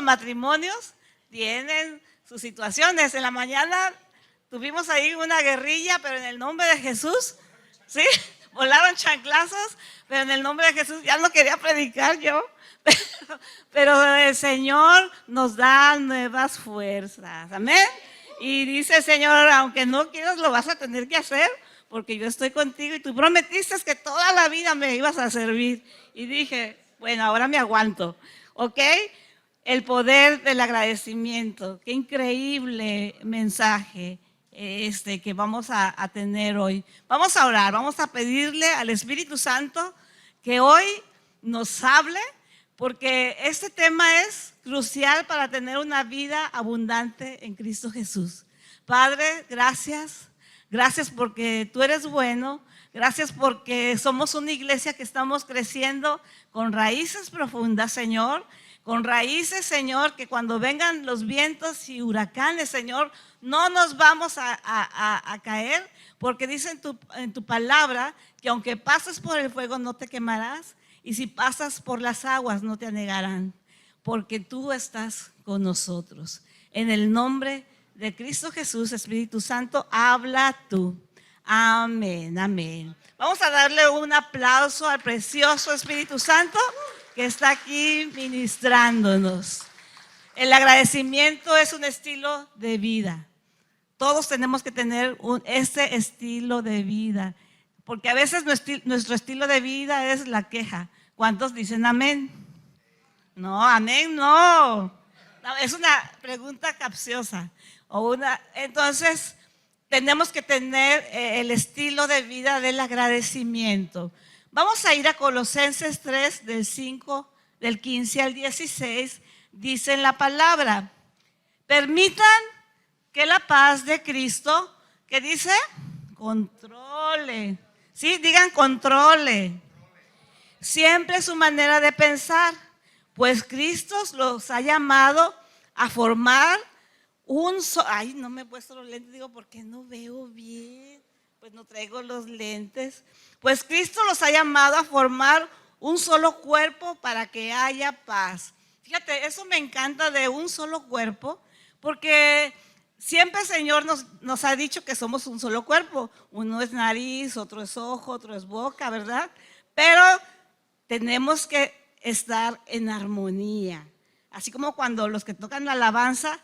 los matrimonios tienen sus situaciones. En la mañana tuvimos ahí una guerrilla, pero en el nombre de Jesús, ¿sí? Volaron chanclazos, pero en el nombre de Jesús ya no quería predicar yo. Pero el Señor nos da nuevas fuerzas, amén. Y dice el Señor, aunque no quieras, lo vas a tener que hacer, porque yo estoy contigo y tú prometiste que toda la vida me ibas a servir. Y dije, bueno, ahora me aguanto, ¿ok? El poder del agradecimiento. Qué increíble mensaje que vamos a tener hoy. Vamos a orar, vamos a pedirle al Espíritu Santo que hoy nos hable, porque este tema es crucial para tener una vida abundante en Cristo Jesús. Padre, gracias. Gracias porque tú eres bueno. Gracias porque somos una iglesia que estamos creciendo con raíces profundas, Señor. Con raíces, Señor, que cuando vengan los vientos y huracanes, Señor, no nos vamos a caer, porque dice en tu palabra que aunque pases por el fuego no te quemarás, y si pasas por las aguas no te anegarán, porque tú estás con nosotros. En el nombre de Cristo Jesús, Espíritu Santo, habla tú. Amén, amén. Vamos a darle un aplauso al precioso Espíritu Santo que está aquí ministrándonos. El agradecimiento es un estilo de vida. Todos tenemos que tener este estilo de vida, porque a veces nuestro estilo de vida es la queja. ¿Cuántos dicen amén? No, amén no. Es una pregunta capciosa. Entonces, tenemos que tener el estilo de vida del agradecimiento. Vamos a ir a Colosenses 3, del 15 al 16, dice en la palabra: permitan que la paz de Cristo, ¿qué dice? Controle. Sí, digan controle. Siempre su manera de pensar, pues Cristo los ha llamado a formar ay, no me he puesto los lentes, digo, porque no veo bien, pues no traigo los lentes. Pues Cristo los ha llamado a formar un solo cuerpo para que haya paz. Fíjate, eso me encanta de un solo cuerpo, porque siempre el Señor nos ha dicho que somos un solo cuerpo. Uno es nariz, otro es ojo, otro es boca, ¿verdad? Pero tenemos que estar en armonía. Así como cuando los que tocan la alabanza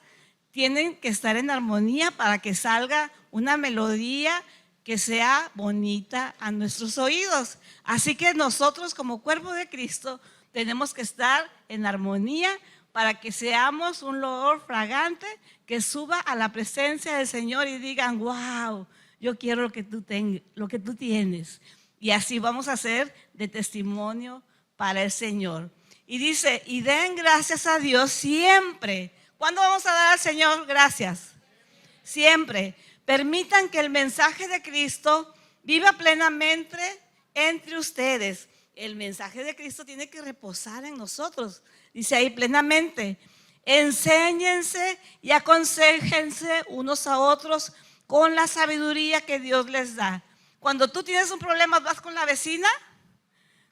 tienen que estar en armonía para que salga una melodía que sea bonita a nuestros oídos. Así que nosotros como cuerpo de Cristo tenemos que estar en armonía para que seamos un olor fragante que suba a la presencia del Señor y digan, wow, yo quiero lo que tú tienes. Y así vamos a ser de testimonio para el Señor. Y dice, y den gracias a Dios siempre. ¿Cuándo vamos a dar al Señor gracias? Siempre. Permitan que el mensaje de Cristo viva plenamente entre ustedes. El mensaje de Cristo tiene que reposar en nosotros. Dice ahí plenamente. Enséñense y aconséjense unos a otros con la sabiduría que Dios les da. Cuando tú tienes un problema, vas con la vecina,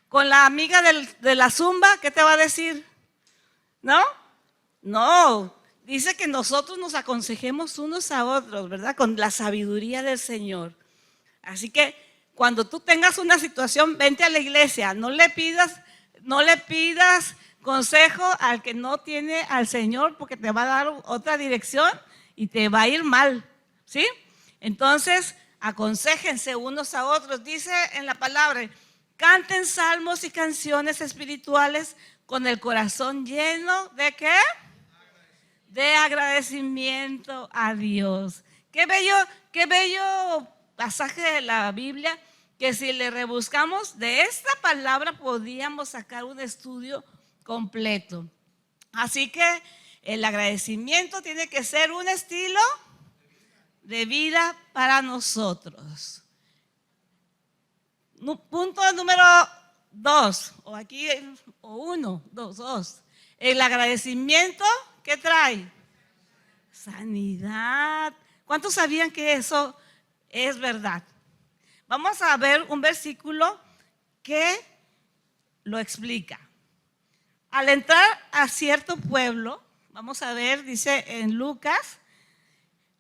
con la amiga de la zumba, ¿qué te va a decir? ¿No? No, dice que nosotros nos aconsejemos unos a otros, ¿verdad? Con la sabiduría del Señor. Así que cuando tú tengas una situación, vente a la iglesia. No le pidas consejo al que no tiene al Señor, porque te va a dar otra dirección y te va a ir mal, ¿sí? Entonces, aconséjense unos a otros. Dice en la palabra, canten salmos y canciones espirituales con el corazón lleno ¿de qué? De agradecimiento a Dios. Qué bello pasaje de la Biblia, que si le rebuscamos de esta palabra podíamos sacar un estudio completo. Así que el agradecimiento tiene que ser un estilo de vida para nosotros. Punto número 2, o aquí, o 1, 2. El agradecimiento, ¿qué trae? Sanidad. ¿Cuántos sabían que eso es verdad? Vamos a ver un versículo que lo explica. Al entrar a cierto pueblo, Vamos a ver, dice en Lucas,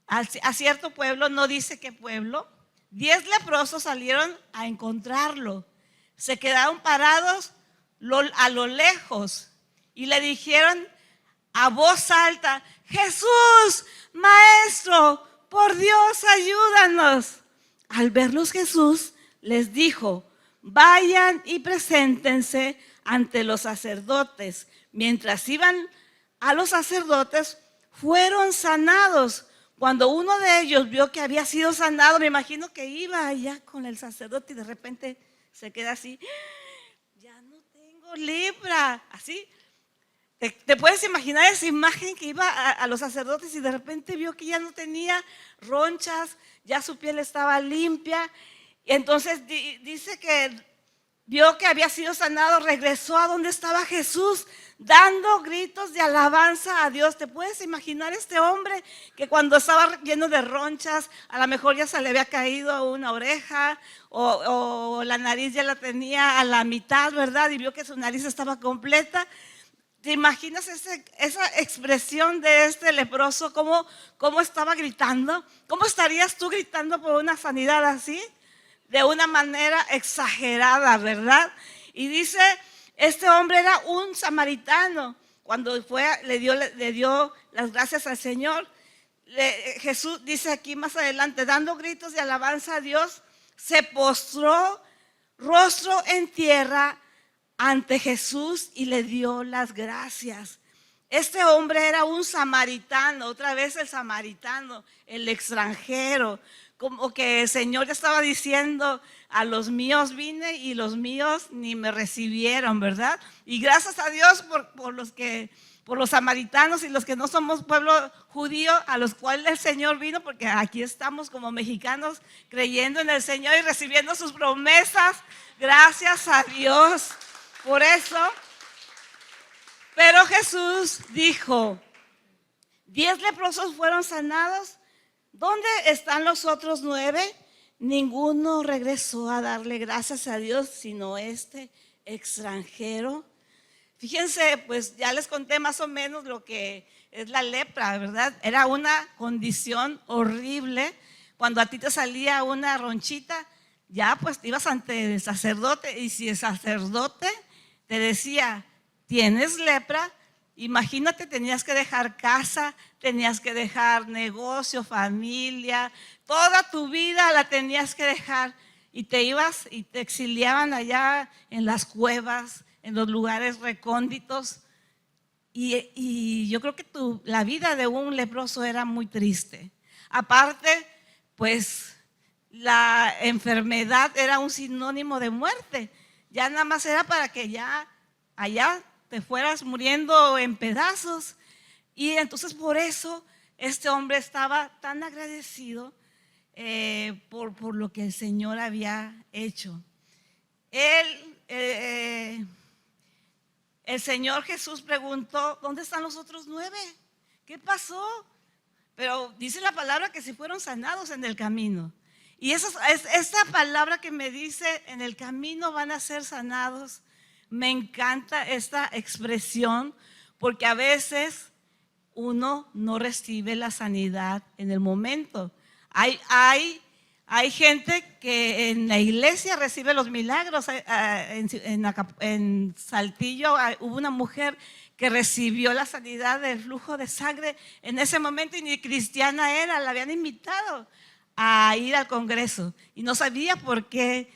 a cierto pueblo, no dice qué pueblo, 10 leprosos salieron a encontrarlo. Se quedaron parados a lo lejos y le dijeron a voz alta: Jesús, Maestro, por Dios, ayúdanos. Al verlos Jesús les dijo: vayan y preséntense ante los sacerdotes. Mientras iban a los sacerdotes, fueron sanados. Cuando uno de ellos vio que había sido sanado, me imagino que iba allá con el sacerdote y de repente se queda así: ya no tengo lepra. Así, ¿te puedes imaginar esa imagen que iba a los sacerdotes y de repente vio que ya no tenía ronchas, ya su piel estaba limpia? Y entonces dice que vio que había sido sanado, regresó a donde estaba Jesús, dando gritos de alabanza a Dios. ¿Te puedes imaginar este hombre que cuando estaba lleno de ronchas, a lo mejor ya se le había caído una oreja o la nariz ya la tenía a la mitad, ¿verdad? Y vio que su nariz estaba completa. ¿Te imaginas esa expresión de este leproso? ¿Cómo estaba gritando? ¿Cómo estarías tú gritando por una sanidad así? De una manera exagerada, ¿verdad? Y dice, este hombre era un samaritano. Cuando le dio las gracias al Señor, Jesús dice aquí más adelante, dando gritos de alabanza a Dios, se postró rostro en tierra ante Jesús y le dio las gracias. Este hombre era un samaritano, otra vez el samaritano, el extranjero. Como que el Señor ya estaba diciendo: a los míos vine y los míos ni me recibieron, ¿verdad? Y gracias a Dios por los samaritanos y los que no somos pueblo judío, a los cuales el Señor vino, porque aquí estamos como mexicanos creyendo en el Señor y recibiendo sus promesas. Gracias a Dios por eso. Pero Jesús dijo: 10 leprosos fueron sanados. ¿Dónde están los otros 9? Ninguno regresó a darle gracias a Dios, sino este extranjero. Fíjense, pues ya les conté más o menos lo que es la lepra, ¿verdad? Era una condición horrible. Cuando a ti te salía una ronchita, ya pues te ibas ante el sacerdote, y si el sacerdote te decía: tienes lepra, imagínate, tenías que dejar casa, tenías que dejar negocio, familia, toda tu vida la tenías que dejar, y te ibas y te exiliaban allá en las cuevas, en los lugares recónditos. Y yo creo que la vida de un leproso era muy triste. Aparte, pues la enfermedad era un sinónimo de muerte. Ya nada más era para que ya allá te fueras muriendo en pedazos. Y entonces por eso este hombre estaba tan agradecido por lo que el Señor había hecho. El Señor Jesús preguntó: ¿dónde están los otros 9? ¿Qué pasó? Pero dice la palabra que se fueron sanados en el camino. Y esa palabra que me dice: en el camino van a ser sanados. Me encanta esta expresión, porque a veces uno no recibe la sanidad en el momento. Hay gente que en la iglesia recibe los milagros. En Saltillo hubo una mujer que recibió la sanidad del flujo de sangre en ese momento, y ni cristiana era, la habían invitado a ir al congreso y no sabía por qué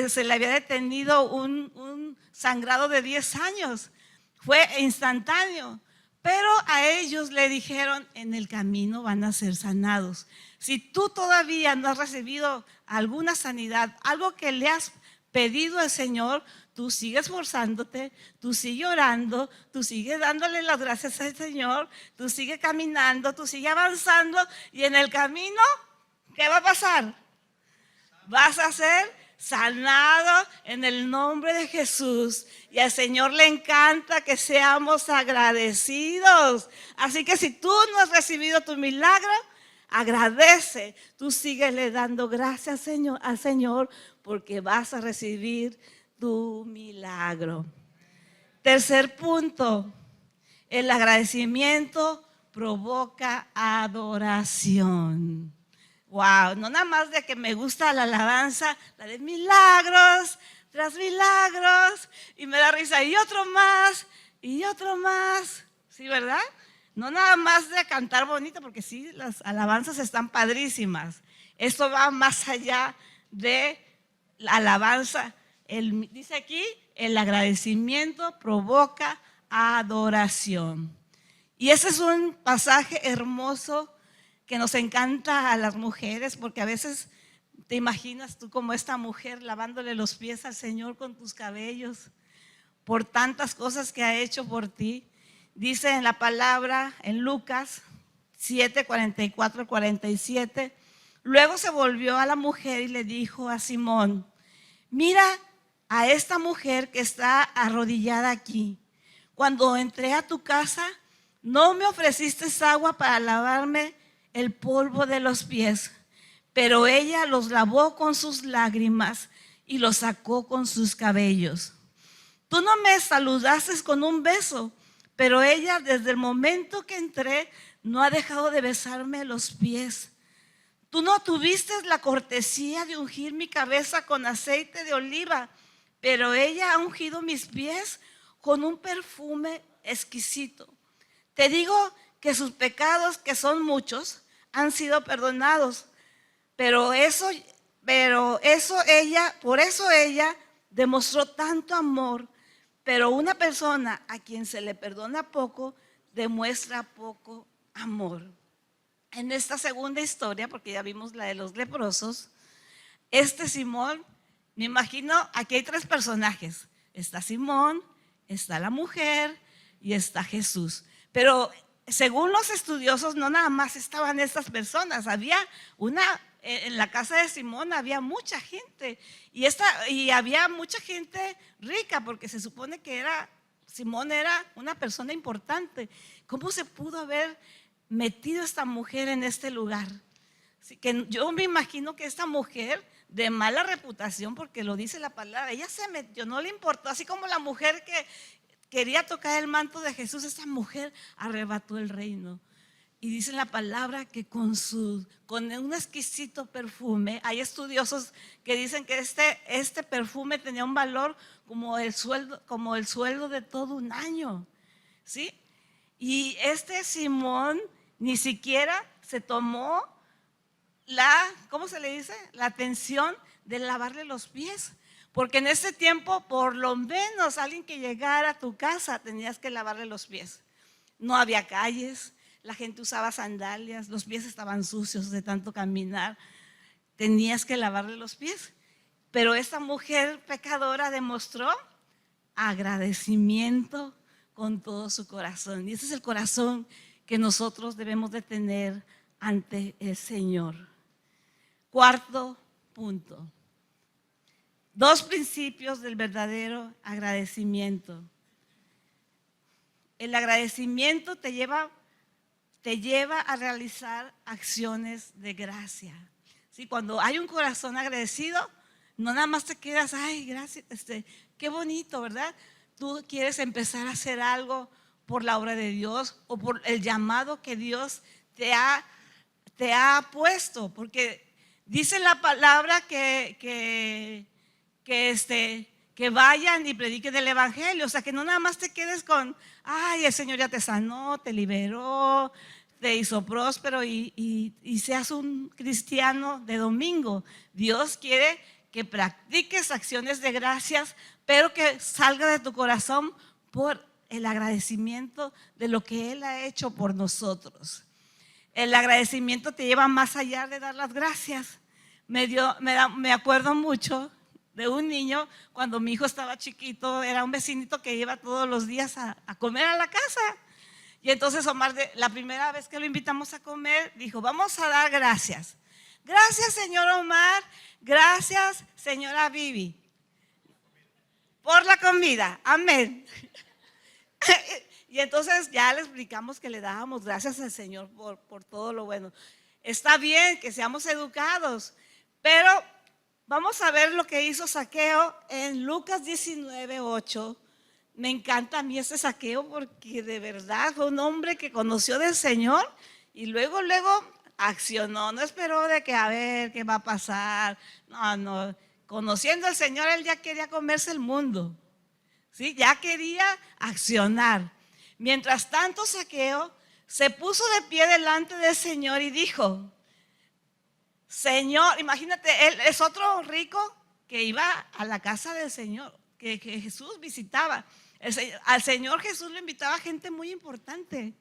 se le había detenido un sangrado de 10 años. Fue instantáneo. Pero a ellos le dijeron: en el camino van a ser sanados. Si tú todavía no has recibido alguna sanidad, algo que le has pedido al Señor, tú sigues esforzándote, tú sigues orando, tú sigues dándole las gracias al Señor, tú sigues caminando, tú sigues avanzando, y en el camino, ¿qué va a pasar? Vas a ser sanado en el nombre de Jesús. Y al Señor le encanta que seamos agradecidos. Así que si tú no has recibido tu milagro, agradece. Tú síguele dando gracias al Señor, porque vas a recibir tu milagro. Tercer punto: El agradecimiento provoca adoración. Wow, no nada más de que me gusta la alabanza, la de milagros tras milagros, y me da risa, y otro más, ¿sí, verdad? No nada más de cantar bonito, porque sí, las alabanzas están padrísimas. Esto va más allá de la alabanza. Dice aquí, el agradecimiento provoca adoración. Y ese es un pasaje hermoso que nos encanta a las mujeres, porque a veces te imaginas tú como esta mujer lavándole los pies al Señor con tus cabellos, por tantas cosas que ha hecho por ti. Dice en la palabra, en Lucas 7, 44, 47, luego se volvió a la mujer y le dijo a Simón, mira a esta mujer que está arrodillada aquí. Cuando entré a tu casa, no me ofreciste agua para lavarme el polvo de los pies, pero ella los lavó con sus lágrimas y los sacó con sus cabellos. Tú no me saludaste con un beso, pero ella desde el momento que entré no ha dejado de besarme los pies. Tú no tuviste la cortesía de ungir mi cabeza con aceite de oliva, pero ella ha ungido mis pies con un perfume exquisito. Te digo que sus pecados, que son muchos, han sido perdonados, por eso ella demostró tanto amor. Pero una persona a quien se le perdona poco, demuestra poco amor. En esta segunda historia, porque ya vimos la de los leprosos, Simón, me imagino, aquí hay tres personajes. Está Simón, está la mujer y está Jesús. Pero según los estudiosos, no nada más estaban estas personas, en la casa de Simón había mucha gente y había mucha gente rica, porque se supone que Simón era una persona importante. ¿Cómo se pudo haber metido esta mujer en este lugar? Así que yo me imagino que esta mujer de mala reputación, porque lo dice la palabra, ella se metió, no le importó, así como la mujer que quería tocar el manto de Jesús, esta mujer arrebató el reino. Y dice la palabra que con un exquisito perfume, hay estudiosos que dicen que este perfume tenía un valor como el sueldo de todo un año, ¿sí? Y Simón ni siquiera se tomó ¿cómo se le dice? La atención de lavarle los pies. Porque en ese tiempo, por lo menos alguien que llegara a tu casa, tenías que lavarle los pies. No había calles, la gente usaba sandalias, los pies estaban sucios de tanto caminar. Tenías que lavarle los pies. Pero esta mujer pecadora demostró agradecimiento con todo su corazón. Y ese es el corazón que nosotros debemos de tener ante el Señor. Cuarto punto. 2 principios del verdadero agradecimiento. El agradecimiento te lleva a realizar acciones de gracia. ¿Sí? Cuando hay un corazón agradecido, no nada más te quedas, ay, gracias, qué bonito, ¿verdad? Tú quieres empezar a hacer algo por la obra de Dios o por el llamado que Dios te ha puesto, porque dice la palabra que vayan y prediquen el evangelio. O sea, que no nada más te quedes con, ay, el Señor ya te sanó, te liberó, te hizo próspero y seas un cristiano de domingo. Dios quiere que practiques acciones de gracias, pero que salga de tu corazón por el agradecimiento de lo que Él ha hecho por nosotros. El agradecimiento te lleva más allá de dar las gracias. Me acuerdo mucho de un niño, cuando mi hijo estaba chiquito, era un vecinito que iba todos los días a comer a la casa. Y entonces Omar, la primera vez que lo invitamos a comer, dijo, vamos a dar gracias. Gracias, señor Omar. Gracias, señora Vivi, por la comida. Amén. Y entonces ya le explicamos que le dábamos gracias al Señor por todo lo bueno. Está bien que seamos educados, pero vamos a ver lo que hizo Zaqueo en Lucas 19:8. me encanta a mí este Zaqueo porque de verdad fue un hombre que conoció del Señor y luego accionó, no esperó de que a ver qué va a pasar. No, conociendo al Señor, él ya quería comerse el mundo, ¿sí? Ya quería accionar. Mientras tanto, Zaqueo se puso de pie delante del Señor y dijo: Señor, imagínate, él es otro rico que iba a la casa del Señor, que Jesús visitaba. Al Señor Jesús lo invitaba gente muy importante.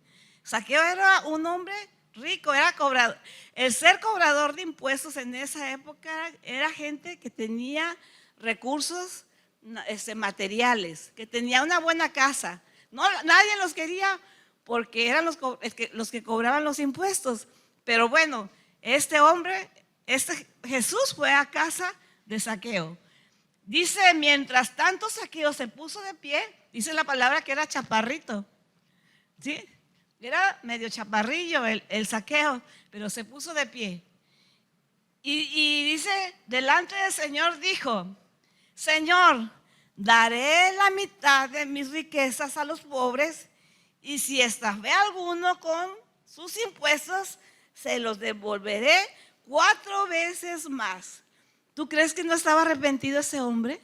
Zaqueo era un hombre rico, era cobrador. El ser cobrador de impuestos en esa época era gente que tenía recursos materiales, que tenía una buena casa. No, nadie los quería porque eran los que cobraban los impuestos. Pero bueno, este hombre, Jesús fue a casa de Zaqueo. Dice, mientras tanto Zaqueo se puso de pie, dice la palabra que era chaparrito, ¿sí? Era medio chaparrillo el Zaqueo, pero se puso de pie. Y dice, delante del Señor dijo: Señor, daré la mitad de mis riquezas a los pobres, y si estafé a alguno con sus impuestos, se los devolveré 4 veces más. ¿Tú crees que no estaba arrepentido ese hombre?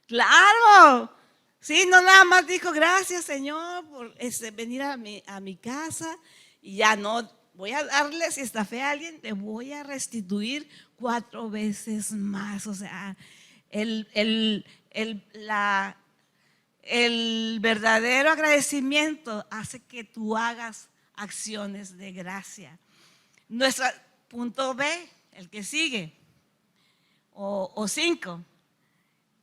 ¡Claro! Sí, no nada más dijo: gracias, Señor, por venir a mi casa, y ya no, voy a darle, si estafé a alguien, le voy a restituir 4 veces más. O sea, el verdadero agradecimiento hace que tú hagas acciones de gracia. Nuestro punto B, el que sigue, o 5.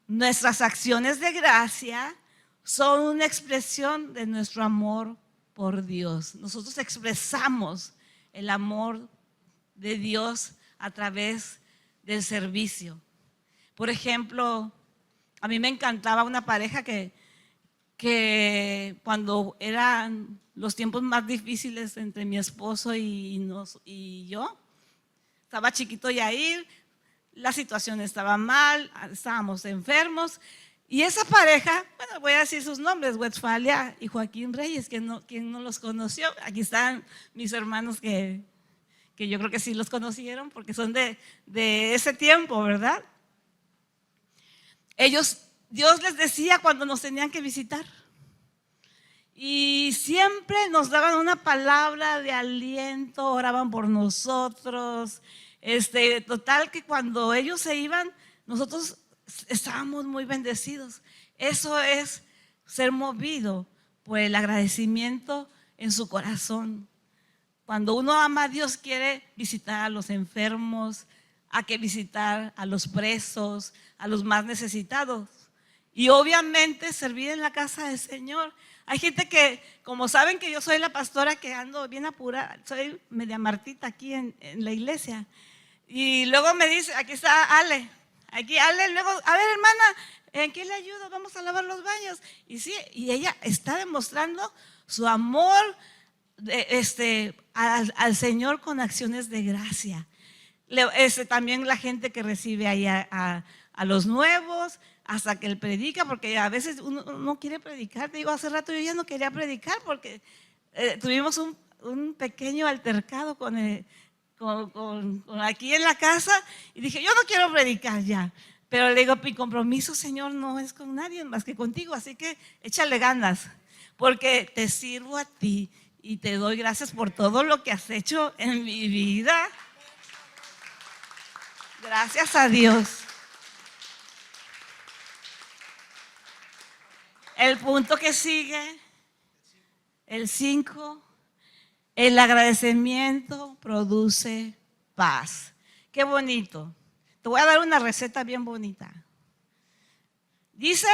Nuestras acciones de gracia son una expresión de nuestro amor por Dios. Nosotros expresamos el amor de Dios a través del servicio. Por ejemplo, a mí me encantaba una pareja que cuando eran los tiempos más difíciles entre mi esposo y yo, estaba chiquito Yair, la situación estaba mal, estábamos enfermos, y esa pareja, bueno, voy a decir sus nombres, Westfalia y Joaquín Reyes, quien no los conoció. Aquí están mis hermanos que yo creo que sí los conocieron porque son de ese tiempo, ¿verdad? Dios les decía cuando nos tenían que visitar, y siempre nos daban una palabra de aliento, oraban por nosotros. Total que cuando ellos se iban, nosotros estábamos muy bendecidos. Eso es ser movido por el agradecimiento en su corazón. Cuando uno ama a Dios, quiere visitar a los enfermos, hay que visitar a los presos, a los más necesitados. Y obviamente servir en la casa del Señor. Hay gente que, como saben que yo soy la pastora que ando bien apurada, soy media Martita aquí en la iglesia. Y luego me dice, aquí está Ale, luego, a ver, hermana, ¿en qué le ayudo? Vamos a lavar los baños. Y sí, y ella está demostrando su amor al Señor con acciones de gracia. También la gente que recibe ahí a los nuevos, hasta que él predica, porque a veces uno no quiere predicar. Te digo, hace rato yo ya no quería predicar porque tuvimos un pequeño altercado con aquí en la casa, y dije, yo no quiero predicar ya, pero le digo, mi compromiso, Señor, no es con nadie más que contigo, así que échale ganas, porque te sirvo a ti y te doy gracias por todo lo que has hecho en mi vida. Gracias a Dios. El punto que sigue, el 5, el agradecimiento produce paz. Qué bonito. Te voy a dar una receta bien bonita. Dice,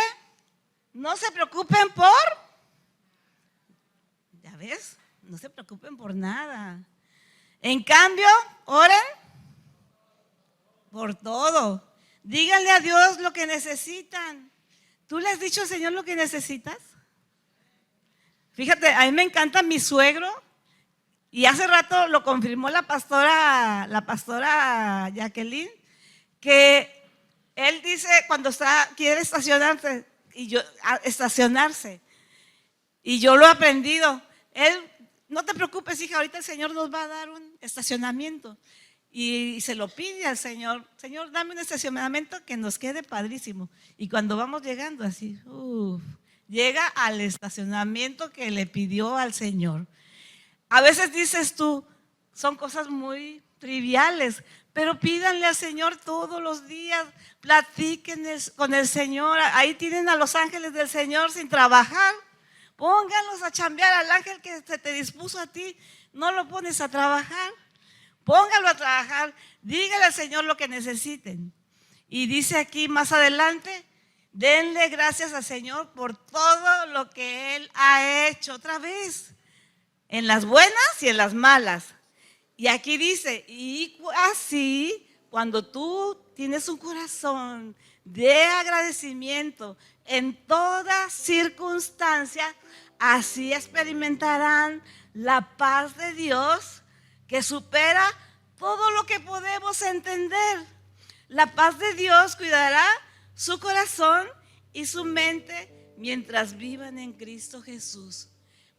no se preocupen ya ves, no se preocupen por nada. En cambio, oren por todo. Díganle a Dios lo que necesitan. ¿Tú le has dicho al Señor lo que necesitas? Fíjate, a mí me encanta mi suegro, y hace rato lo confirmó la pastora Jacqueline, que él dice cuando quiere estacionarse, estacionarse. Y yo lo he aprendido. No te preocupes, hija, ahorita el Señor nos va a dar un estacionamiento. Y se lo pide al Señor: Señor, dame un estacionamiento que nos quede padrísimo. Y cuando vamos llegando así, llega al estacionamiento que le pidió al Señor. A veces dices tú, son cosas muy triviales, pero pídanle al Señor todos los días, platiquen con el Señor. Ahí tienen a los ángeles del Señor sin trabajar. Pónganlos a chambear. Al ángel que se te dispuso a ti, no lo pones a trabajar. Póngalo a trabajar. Dígale al Señor lo que necesiten. Y dice aquí más adelante: denle gracias al Señor por todo lo que Él ha hecho. Otra vez, en las buenas y en las malas. Y aquí dice: y así, cuando tú tienes un corazón de agradecimiento en toda circunstancia, así experimentarán la paz de Dios que supera todo lo que podemos entender. La paz de Dios cuidará su corazón y su mente mientras vivan en Cristo Jesús.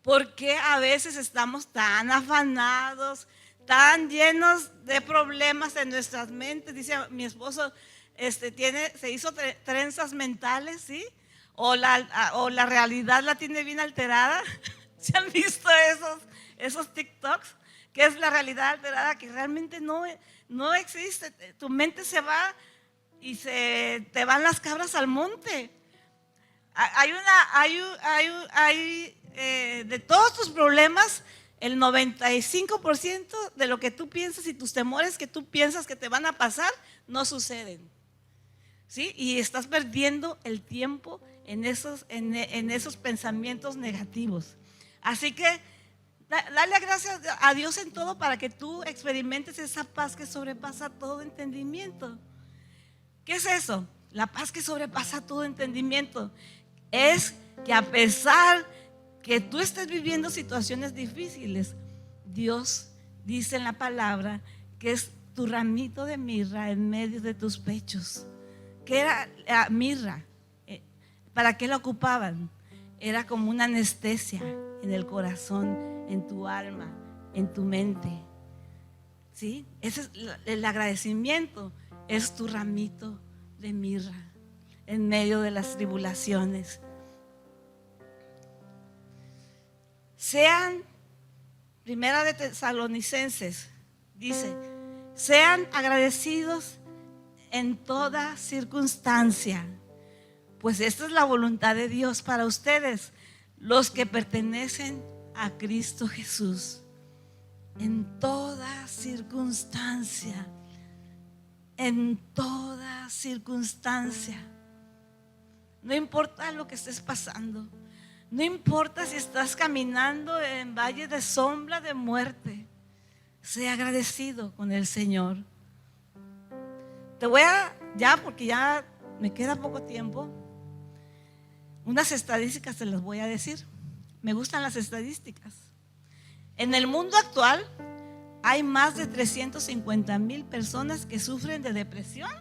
Porque a veces estamos tan afanados, tan llenos de problemas en nuestras mentes? Dice mi esposo, se hizo trenzas mentales, ¿sí? O la realidad la tiene bien alterada. ¿Se han visto esos TikToks? Que es la realidad alterada, que realmente no existe. Tu mente se va y te van las cabras al monte. De todos tus problemas, el 95% de lo que tú piensas y tus temores que tú piensas que te van a pasar no suceden, ¿sí? Y estás perdiendo el tiempo en esos pensamientos negativos. Así que dale gracias a Dios en todo para que tú experimentes esa paz que sobrepasa todo entendimiento. ¿Qué es eso? La paz que sobrepasa todo entendimiento es que a pesar que tú estés viviendo situaciones difíciles, Dios dice en la palabra que es tu ramito de mirra en medio de tus pechos. ¿Qué era la mirra? ¿Para qué la ocupaban? Era como una anestesia en el corazón, en tu alma, en tu mente, ¿sí? Ese es el agradecimiento, es tu ramito de mirra en medio de las tribulaciones. Sean, Primera de Tesalonicenses dice: sean agradecidos en toda circunstancia, pues esta es la voluntad de Dios para ustedes, los que pertenecen a Cristo Jesús. En toda circunstancia, en toda circunstancia. No importa lo que estés pasando, no importa si estás caminando en valle de sombra de muerte, sea agradecido con el Señor. Te voy porque ya me queda poco tiempo, unas estadísticas te las voy a decir. Me gustan las estadísticas. En el mundo actual hay más de 350,000 personas que sufren de depresión,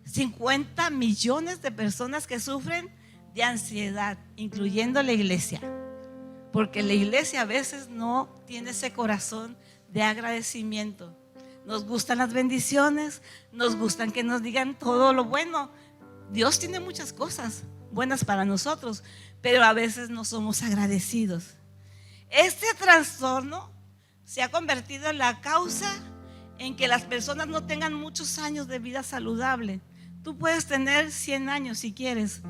50 millones de personas que sufren de ansiedad, incluyendo la iglesia, porque la iglesia a veces no tiene ese corazón de agradecimiento. Nos gustan las bendiciones, nos gustan que nos digan todo lo bueno. Dios tiene muchas cosas buenas para nosotros, pero a veces no somos agradecidos. Este trastorno se ha convertido en la causa en que las personas no tengan muchos años de vida saludable. Tú puedes tener 100 años si quieres,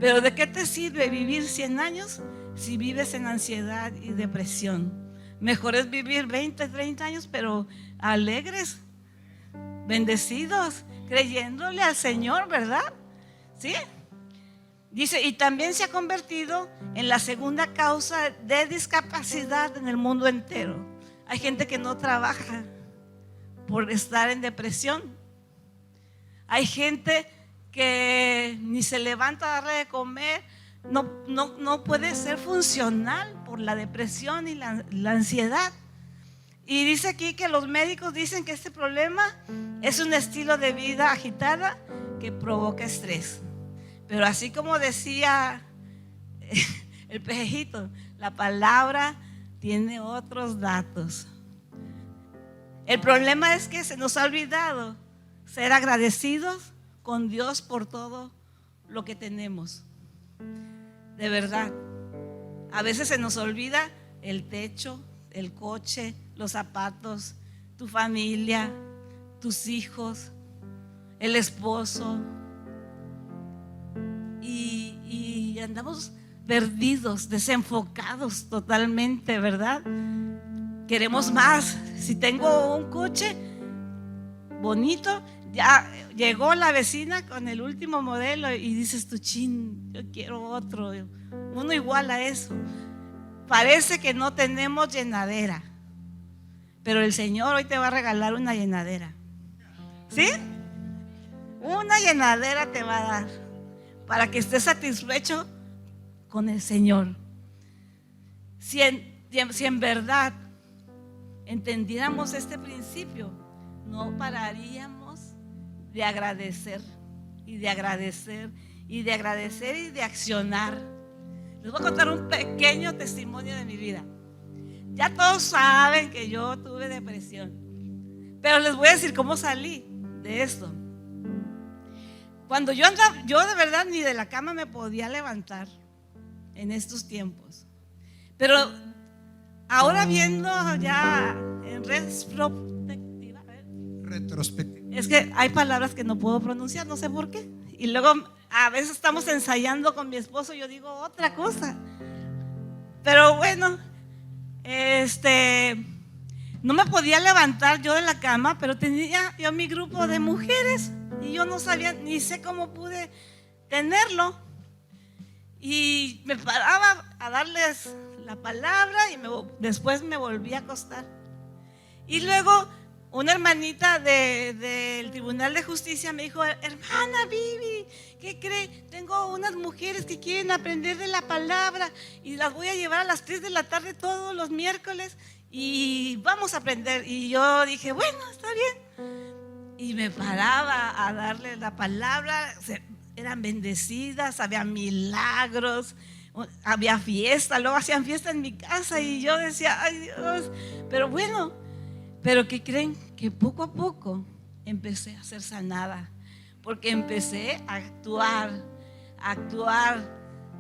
pero ¿de qué te sirve vivir 100 años si vives en ansiedad y depresión? Mejor es vivir 20, 30 años, pero alegres, bendecidos, creyéndole al Señor, ¿verdad? ¿Sí? Dice, y también se ha convertido en la segunda causa de discapacidad en el mundo entero. Hay gente que no trabaja por estar en depresión. Hay gente que ni se levanta a darle de comer, no puede ser funcional por la depresión y la ansiedad. Y dice aquí que los médicos dicen que este problema es un estilo de vida agitada que provoca estrés. Pero así como decía el pejito, la palabra tiene otros datos. El problema es que se nos ha olvidado ser agradecidos con Dios por todo lo que tenemos. De verdad. A veces se nos olvida el techo, el coche, los zapatos, tu familia, tus hijos, el esposo. Y andamos perdidos, desenfocados totalmente, ¿verdad? Queremos más. Si tengo un coche bonito, ya llegó la vecina con el último modelo y dices tú, chin, yo quiero otro, uno igual a eso. Parece que no tenemos llenadera, pero el Señor hoy te va a regalar una llenadera. ¿Sí? Una llenadera te va a dar para que estés satisfecho con el Señor. Si en verdad entendiéramos este principio, no pararíamos de agradecer y de agradecer y de agradecer y de accionar. Les voy a contar un pequeño testimonio de mi vida. Ya todos saben que yo tuve depresión, pero les voy a decir cómo salí de esto. Cuando yo de verdad ni de la cama me podía levantar en estos tiempos. Pero ahora viendo ya en retrospectiva, es que hay palabras que no puedo pronunciar, no sé por qué. Y luego a veces estamos ensayando con mi esposo y yo digo otra cosa. Pero bueno, no me podía levantar yo de la cama, pero tenía yo mi grupo de mujeres y yo no sabía, ni sé cómo pude tenerlo. Y me paraba a darles la palabra y después me volví a acostar. Y luego una hermanita del Tribunal de Justicia me dijo, hermana Vivi, ¿qué cree? Tengo unas mujeres que quieren aprender de la palabra y las voy a llevar a las 3 de la tarde todos los miércoles y vamos a aprender. Y yo dije, bueno, está bien. Y me paraba a darle la palabra, eran bendecidas, había milagros, había fiesta, luego hacían fiesta en mi casa y yo decía, ay Dios, pero bueno, pero ¿qué creen? Que poco a poco empecé a ser sanada, porque empecé a actuar,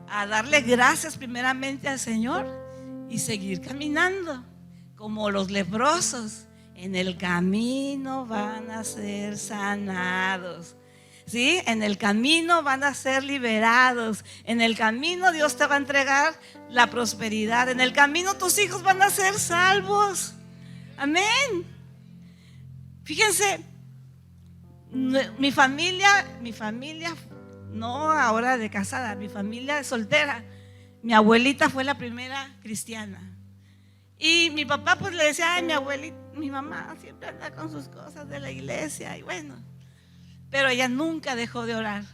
a darle gracias primeramente al Señor y seguir caminando como los leprosos. En el camino van a ser sanados. ¿Sí? En el camino van a ser liberados. En el camino Dios te va a entregar la prosperidad. En el camino tus hijos van a ser salvos. Amén. Fíjense, mi familia, no ahora de casada, mi familia de soltera. Mi abuelita fue la primera cristiana. Y mi papá pues le decía, ay, mi abuelita, mi mamá siempre anda con sus cosas de la iglesia. Y bueno, pero ella nunca dejó de orar.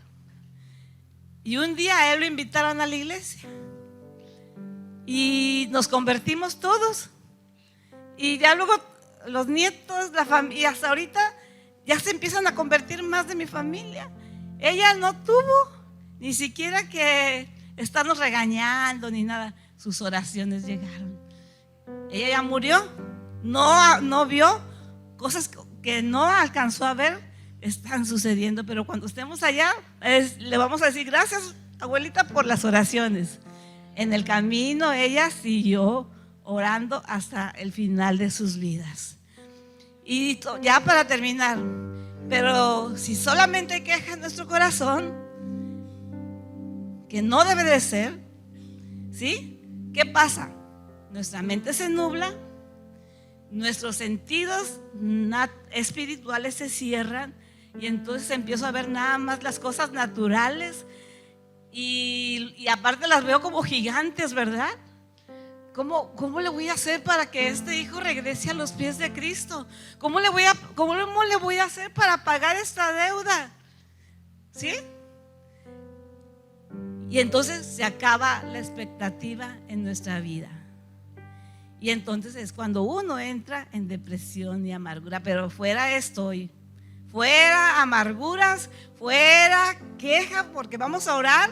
Y un día a él lo invitaron a la iglesia y nos convertimos todos. Y ya luego los nietos, la familia, hasta ahorita ya se empiezan a convertir más de mi familia. Ella no tuvo ni siquiera que estarnos regañando ni nada. Sus oraciones llegaron. Ella ya murió, no vio cosas que no alcanzó a ver. Están sucediendo, pero cuando estemos allá le vamos a decir gracias, abuelita, por las oraciones. En el camino ella siguió orando hasta el final de sus vidas. Y ya para terminar, pero si solamente queja en nuestro corazón, que no debe de ser, ¿sí? ¿Qué pasa? Nuestra mente se nubla, nuestros sentidos espirituales se cierran. Y entonces empiezo a ver nada más las cosas naturales y aparte las veo como gigantes, ¿verdad? ¿Cómo le voy a hacer para que este hijo regrese a los pies de Cristo? ¿Cómo le voy a hacer para pagar esta deuda? ¿Sí? Y entonces se acaba la expectativa en nuestra vida. Y entonces es cuando uno entra en depresión y amargura, pero fuera estoy. fuera amarguras, fuera queja, porque vamos a orar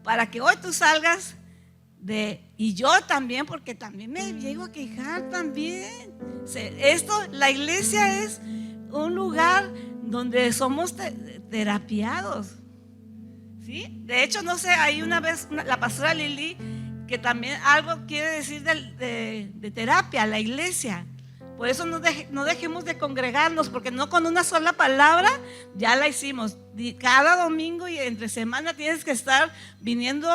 para que hoy tú salgas y yo también, porque también me llego a quejar también. La iglesia es un lugar donde somos terapiados, ¿sí? De hecho, no sé, hay una vez la pastora Lili, que también algo quiere decir de terapia, la iglesia. Por eso no dejemos de congregarnos, porque no con una sola palabra ya la hicimos. Cada domingo y entre semana tienes que estar viniendo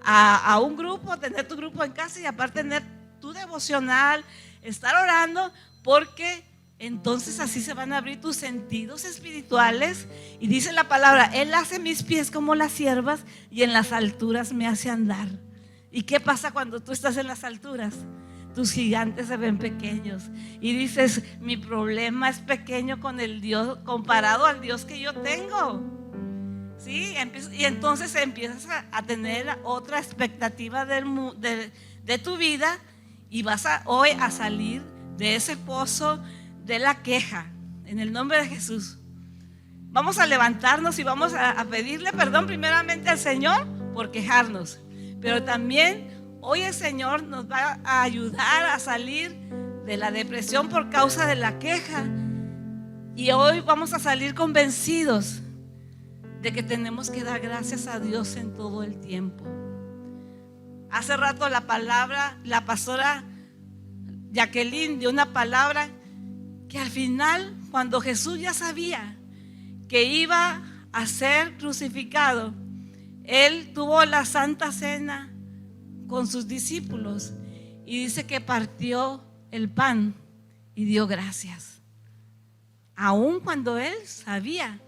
a un grupo, tener tu grupo en casa y aparte tener tu devocional, estar orando, porque entonces así se van a abrir tus sentidos espirituales. Y dice la palabra: Él hace mis pies como las ciervas y en las alturas me hace andar. ¿Y qué pasa cuando tú estás en las alturas? Tus gigantes se ven pequeños y dices: mi problema es pequeño con el Dios, comparado al Dios que yo tengo. ¿Sí? Y entonces empiezas a tener otra expectativa de tu vida, y vas hoy a salir de ese pozo de la queja, en el nombre de Jesús. Vamos a levantarnos y vamos a pedirle perdón primeramente al Señor por quejarnos, pero también hoy el Señor nos va a ayudar a salir de la depresión por causa de la queja, y hoy vamos a salir convencidos de que tenemos que dar gracias a Dios en todo el tiempo. Hace rato la pastora Jacqueline dio una palabra que al final, cuando Jesús ya sabía que iba a ser crucificado, Él tuvo la Santa Cena con sus discípulos y dice que partió el pan y dio gracias, aun cuando Él sabía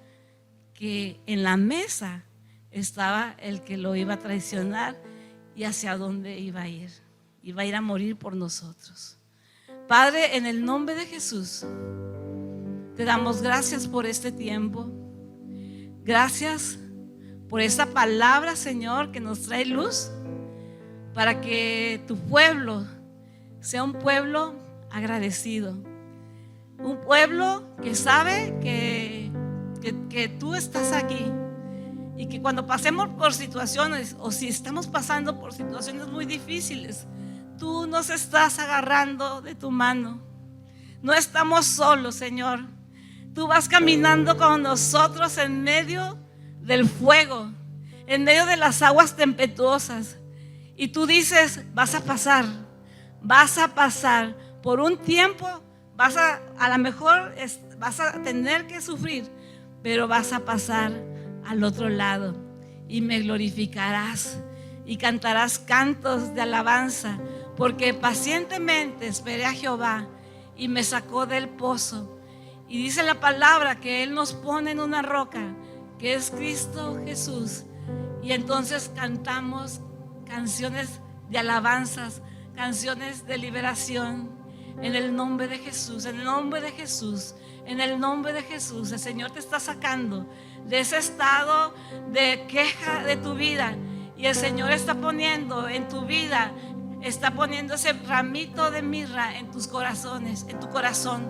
que en la mesa estaba el que lo iba a traicionar y hacia dónde iba a ir. Iba a ir a morir por nosotros. Padre, en el nombre de Jesús, te damos gracias por este tiempo. Gracias por esta palabra, Señor, que nos trae luz para que tu pueblo sea un pueblo agradecido, un pueblo que sabe que tú estás aquí, y que cuando pasemos por situaciones, o si estamos pasando por situaciones muy difíciles, tú nos estás agarrando de tu mano. No estamos solos, Señor. Tú vas caminando con nosotros en medio del fuego, en medio de las aguas tempestuosas, y tú dices: vas a pasar por un tiempo, a lo mejor vas a tener que sufrir, pero vas a pasar al otro lado y me glorificarás y cantarás cantos de alabanza, porque pacientemente esperé a Jehová y me sacó del pozo. Y dice la palabra que Él nos pone en una roca, que es Cristo Jesús, y entonces cantamos canciones de alabanzas, canciones de liberación. En el nombre de Jesús, en el nombre de Jesús, en el nombre de Jesús, el Señor te está sacando de ese estado de queja de tu vida, y el Señor está poniendo en tu vida, está poniendo ese ramito de mirra en tus corazones, en tu corazón,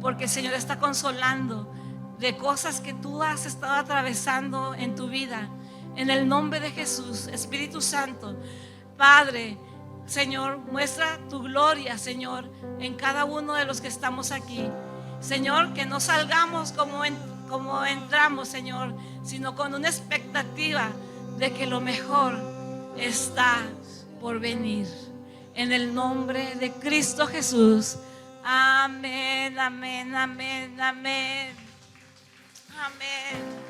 porque el Señor está consolando de cosas que tú has estado atravesando en tu vida. En el nombre de Jesús, Espíritu Santo, Padre, Señor, muestra tu gloria, Señor, en cada uno de los que estamos aquí. Señor, que no salgamos como entramos, Señor, sino con una expectativa de que lo mejor está por venir. En el nombre de Cristo Jesús. Amén, amén, amén, amén. Amén.